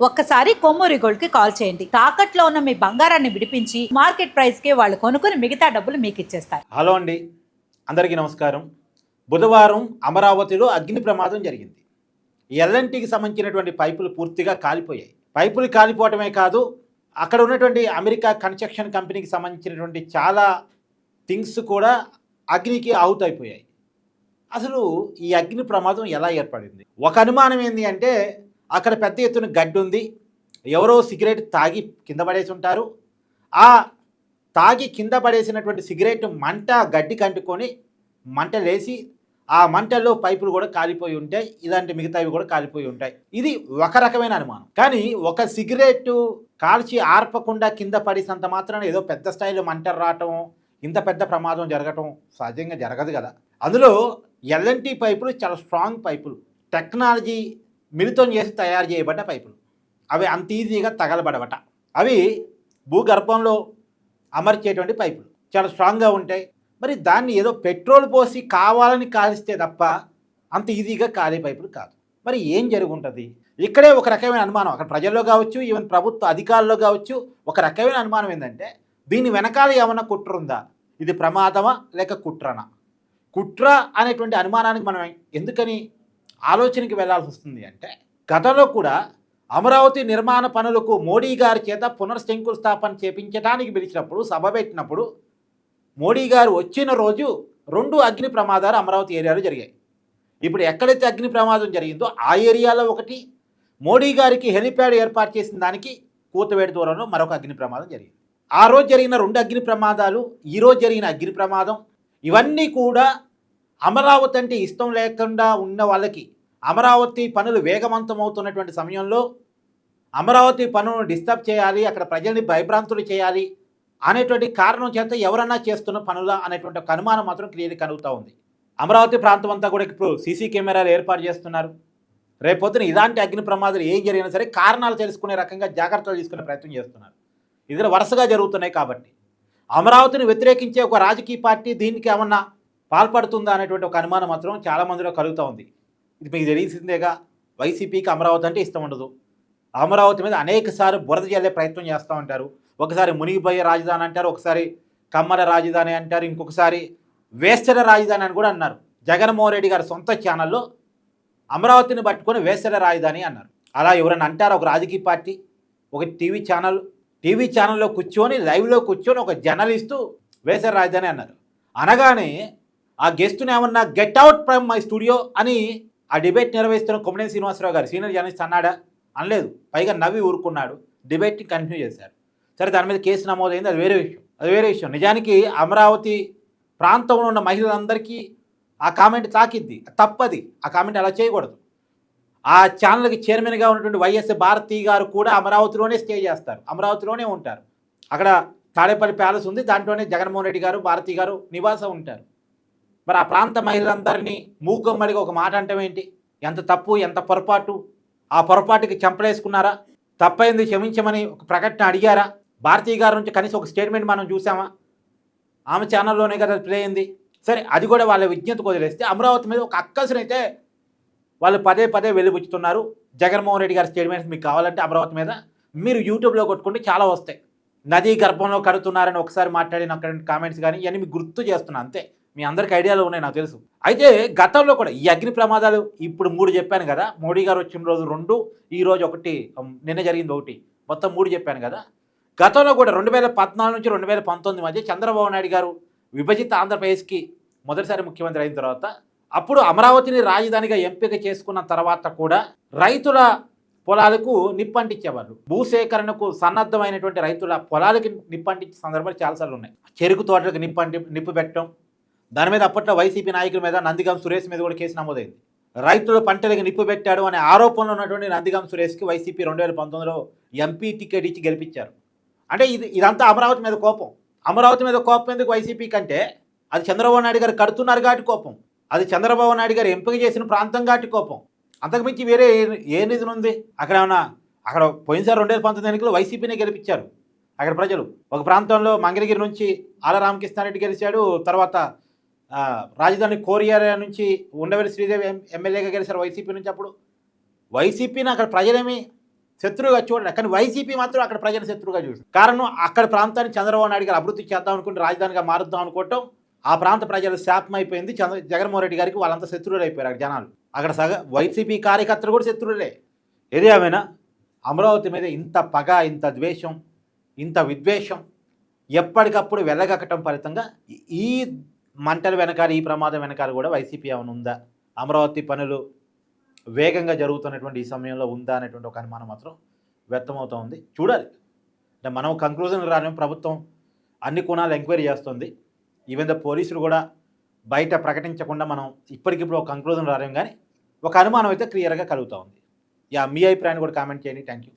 ఒక్కసారి కొమ్మూరి గోల్డ్ కి కాల్ చేయండి. తాకట్లో ఉన్న మీ బంగారాన్ని విడిపించి మార్కెట్ ప్రైస్ కి వాళ్ళు కొనుక్కుని మిగతా డబ్బులు మీకు ఇచ్చేస్తారు. హలో అండి, అందరికీ నమస్కారం. బుధవారం అమరావతిలో అగ్ని ప్రమాదం జరిగింది. ఎల్ఎన్టీకి సంబంధించినటువంటి పైపులు పూర్తిగా కాలిపోయాయి. పైపులు కాలిపోవటమే కాదు, అక్కడ ఉన్నటువంటి అమెరికా కన్స్ట్రక్షన్ కంపెనీకి సంబంధించినటువంటి చాలా థింగ్స్ కూడా అగ్నికి ఆహుతైపోయాయి. అసలు ఈ అగ్ని ప్రమాదం ఎలా ఏర్పడింది? ఒక అనుమానం ఏంటి అంటే, అక్కడ పెద్ద ఎత్తున గడ్డి ఉంది, ఎవరో సిగరెట్ తాగి కింద పడేసి ఉంటారు. ఆ తాగి కింద పడేసినటువంటి సిగరెట్ మంట గడ్డికి అంటుకొని మంట లేసి ఆ మంటల్లో పైపులు కూడా కాలిపోయి ఉంటాయి, ఇలాంటి మిగతావి కూడా కాలిపోయి ఉంటాయి. ఇది ఒక రకమైన అనుమానం. కానీ ఒక సిగరెట్ కాల్చి ఆర్పకుండా కింద పడేసినంత మాత్రాన ఏదో పెద్ద స్థాయిలో మంట రావటం, ఇంత పెద్ద ప్రమాదం జరగటం సహజంగా జరగదు కదా. అందులో ఎల్ఎన్టీ పైపులు చాలా స్ట్రాంగ్ పైపులు, టెక్నాలజీ మిళితం చేసి తయారు చేయబడ్డ పైపులు. అవి అంత ఈజీగా తగలబడవట. అవి భూగర్భంలో అమర్చేటువంటి పైపులు చాలా స్ట్రాంగ్గా ఉంటాయి. మరి దాన్ని ఏదో పెట్రోల్ పోసి కావాలని కాలిస్తే తప్ప అంత ఈజీగా కాలే పైపులు కాదు. మరి ఏం జరుగుంటుంది? ఇక్కడే ఒక రకమైన అనుమానం, అక్కడ ప్రజల్లో కావచ్చు, ఈవెన్ ప్రభుత్వ అధికారుల్లో కావచ్చు, ఒక రకమైన అనుమానం ఏంటంటే, దీని వెనకాల ఏమన్నా కుట్ర ఉందా? ఇది ప్రమాదమా లేక కుట్రనా? కుట్ర అనేటువంటి అనుమానానికి మనం ఎందుకని ఆలోచనకి వెళ్లాల్సి వస్తుంది అంటే, గతంలో కూడా అమరావతి నిర్మాణ పనులకు మోడీ గారి చేత పునర్శంకుస్థాపన చేపించడానికి పిలిచినప్పుడు, సభ పెట్టినప్పుడు మోడీ గారు వచ్చిన రోజు 2 అగ్ని ప్రమాదాలు అమరావతి ఏరియాలో జరిగాయి. ఇప్పుడు ఎక్కడైతే అగ్ని ప్రమాదం జరిగిందో ఆ ఏరియాలో ఒకటి, మోడీ గారికి హెలిప్యాడ్ ఏర్పాటు చేసిన దానికి కూతవేడి దూరంలో మరొక అగ్ని ప్రమాదం జరిగింది. ఆ రోజు జరిగిన 2 అగ్ని ప్రమాదాలు, ఈరోజు జరిగిన అగ్ని ప్రమాదం, ఇవన్నీ కూడా అమరావతి అంటే ఇష్టం లేకుండా ఉన్న వాళ్ళకి, అమరావతి పనులు వేగవంతం అవుతున్నటువంటి సమయంలో అమరావతి పనులను డిస్టర్బ్ చేయాలి, అక్కడ ప్రజల్ని భయభ్రాంతులు చేయాలి అనేటువంటి కారణం చేత ఎవరన్నా చేస్తున్న పనుల అనేటువంటి ఒక అనుమానం మాత్రం క్లియర్గా కలుగుతూ ఉంది. అమరావతి ప్రాంతం అంతా కూడా ఇప్పుడు సీసీ కెమెరాలు ఏర్పాటు చేస్తున్నారు. రేపొద్దున ఇలాంటి అగ్ని ప్రమాదాలు ఏం జరిగినా సరే కారణాలు తెలుసుకునే రకంగా జాగ్రత్తలు తీసుకునే ప్రయత్నం చేస్తున్నారు. ఇది వరుసగా జరుగుతున్నాయి కాబట్టి అమరావతిని వ్యతిరేకించే ఒక రాజకీయ పార్టీ దీనికి ఏమన్నా పాల్పడుతుందా అనేటువంటి ఒక అనుమానం మాత్రం చాలామందిలో కలుగుతూ ఉంది. ఇది మీకు తెలిసిందేగా, వైసీపీకి అమరావతి అంటే ఇష్టం ఉండదు. అమరావతి మీద అనేకసార్లు బురద జల్లే ప్రయత్నం చేస్తూ ఉంటారు. ఒకసారి మునిగిపోయే రాజధాని అంటారు, ఒకసారి కమ్మల రాజధాని అంటారు, ఇంకొకసారి వేస్తర రాజధాని అని కూడా అన్నారు. జగన్మోహన్ రెడ్డి గారి సొంత ఛానల్లో అమరావతిని పట్టుకొని వేస్తర రాజధాని అన్నారు. అలా ఎవరైనా అంటారు? ఒక రాజకీయ పార్టీ, ఒక టీవీ ఛానల్లో కూర్చొని, లైవ్లో కూర్చొని ఒక జర్నలిస్టు వేస్తర రాజధాని అన్నారు. అనగానే ఆ గెస్ట్ని ఏమన్నా get out from my studio అని ఆ డిబేట్ నిర్వహిస్తున్న కొమ్మనేని శ్రీనివాసరావు గారు సీనియర్ జర్నలిస్ట్ అన్నాడా? అనలేదు. పైగా నవ్వి ఊరుకున్నాడు. డిబేట్ని కంటిన్యూ చేశారు. సరే, దాని మీద కేసు నమోదైంది, అది వేరే విషయం. నిజానికి అమరావతి ప్రాంతంలో ఉన్న మహిళలందరికీ ఆ కామెంట్ తాకిద్ది, తప్పది. ఆ కామెంట్ అలా చేయకూడదు. ఆ ఛానల్కి చైర్మన్గా ఉన్నటువంటి వైఎస్ భారతి గారు కూడా అమరావతిలోనే స్టే చేస్తారు, అమరావతిలోనే ఉంటారు. అక్కడ తాడేపల్లి ప్యాలెస్ ఉంది, దాంట్లోనే జగన్మోహన్ రెడ్డి గారు, భారతి గారు నివాసం ఉంటారు. మరి ఆ ప్రాంత మహిళలందరినీ మూగమ్మడిగా ఒక మాట అంటాం ఏంటి? ఎంత తప్పు, ఎంత పొరపాటు! ఆ పొరపాటుకి చెంపలేసుకున్నారా? తప్పైంది క్షమించమని ఒక ప్రకటన అడిగారా? భారతీ గారి నుంచి కనీసం ఒక స్టేట్మెంట్ మనం చూసామా? ఆమె ఛానల్లోనే కదా ప్లే అయింది. సరే, అది కూడా వాళ్ళ విజ్ఞతకు వదిలేస్తే, అమరావతి మీద ఒక అక్కసునైతే వాళ్ళు పదే పదే వెలిబుచ్చుతున్నారు. జగన్మోహన్ రెడ్డి గారి స్టేట్మెంట్స్ మీకు కావాలంటే అమరావతి మీద మీరు యూట్యూబ్లో కొట్టుకుంటే చాలా వస్తాయి. నదీ గర్భంలో కడుతున్నారని ఒకసారి మాట్లాడిన అక్కడ కామెంట్స్ కానీ ఇవన్నీ మీకు గుర్తు చేస్తున్నా, అంతే. మీ అందరికీ ఐడియాలో ఉన్నాయి, నాకు తెలుసు. అయితే గతంలో కూడా ఈ అగ్ని ప్రమాదాలు ఇప్పుడు 3 చెప్పాను కదా. మోడీ గారు వచ్చిన రోజు 2, ఈ రోజు 1, నిన్న జరిగింది 1, మొత్తం 3 చెప్పాను కదా. గతంలో కూడా 2014 నుంచి 2019 మధ్య చంద్రబాబు నాయుడు గారు విభజిత ఆంధ్రప్రదేశ్కి మొదటిసారి ముఖ్యమంత్రి అయిన తర్వాత, అప్పుడు అమరావతిని రాజధానిగా ఎంపిక చేసుకున్న తర్వాత కూడా రైతుల పొలాలకు నిప్పంటించేవాళ్ళు. భూసేకరణకు సన్నద్ధమైనటువంటి రైతుల పొలాలకి నిప్పంటించే సందర్భాలు చాలాసార్లు ఉన్నాయి. చెరుకు తోటలకు నిప్పు పెట్టడం, దాని మీద అప్పట్లో వైసీపీ నాయకుల మీద, నందిగం సురేష్ మీద కూడా కేసు నమోదైంది. రైతుల పంటలకు నిప్పు పెట్టాడు అనే ఆరోపణలు ఉన్నటువంటి నందిగం సురేష్కి వైసీపీ 2019లో ఎంపీ టికెట్ ఇచ్చి గెలిపించారు. అంటే ఇదంతా అమరావతి మీద కోపం. అమరావతి మీద కోపం ఎందుకు వైసీపీ కంటే, అది చంద్రబాబు నాయుడు గారు కడుతున్నారు కాబట్టి కోపం, అది చంద్రబాబు నాయుడు గారు ఎంపిక చేసిన ప్రాంతం కాబట్టి కోపం. అంతకుమించి వేరే ఏ నిధులు ఉంది? అక్కడ పోయినసారి 2019 ఎన్నికలు వైసీపీనే గెలిపించారు. అక్కడ ప్రజలు ఒక ప్రాంతంలో మంగళగిరి నుంచి ఆల రామకృష్ణారెడ్డి గెలిచాడు, తర్వాత రాజధాని కోరియా నుంచి ఉండవల్లి శ్రీదేవి ఎమ్మెల్యేగా గెలిచారు వైసీపీ నుంచి. అప్పుడు వైసీపీని అక్కడ ప్రజలేమి శత్రువుగా చూడండి. కానీ వైసీపీ మాత్రం అక్కడ ప్రజల శత్రువుగా చూసి కారణం అక్కడ ప్రాంతాన్ని చంద్రబాబు నాయుడు గారు అభివృద్ధి చేద్దాం అనుకుంటే రాజధానిగా మారుద్దాం అనుకోవటం ఆ ప్రాంత ప్రజలు శాపం అయిపోయింది. జగన్మోహన్ రెడ్డి గారికి వాళ్ళంతా శత్రువులు అయిపోయారు అక్కడ జనాలు. అక్కడ వైసీపీ కార్యకర్తలు కూడా శత్రువులే. ఏది ఏమైనా అమరావతి మీద ఇంత పగ, ఇంత ద్వేషం, ఇంత విద్వేషం ఎప్పటికప్పుడు వెళ్ళగక్కటం ఫలితంగా ఈ మంటల వెనకాల, ఈ ప్రమాదం వెనకాల కూడా వైసీపీ ఏమైనా ఉందా, అమరావతి పనులు వేగంగా జరుగుతున్నటువంటి ఈ సమయంలో ఉందా అనేటువంటి ఒక అనుమానం మాత్రం వ్యక్తమవుతూ ఉంది. చూడాలి. అంటే మనం కంక్లూజన్ రాలేం. ప్రభుత్వం అన్ని కోణాలు ఎంక్వైరీ చేస్తుంది. ఈవెన్ ద పోలీసులు కూడా బయట ప్రకటించకుండా మనం ఇప్పటికిప్పుడు ఒక కంక్లూజన్ రాలేం. కానీ ఒక అనుమానం అయితే క్లియర్గా కలుగుతూ ఉంది. మీ అభిప్రాయాన్ని కూడా కామెంట్ చేయండి. Thank you.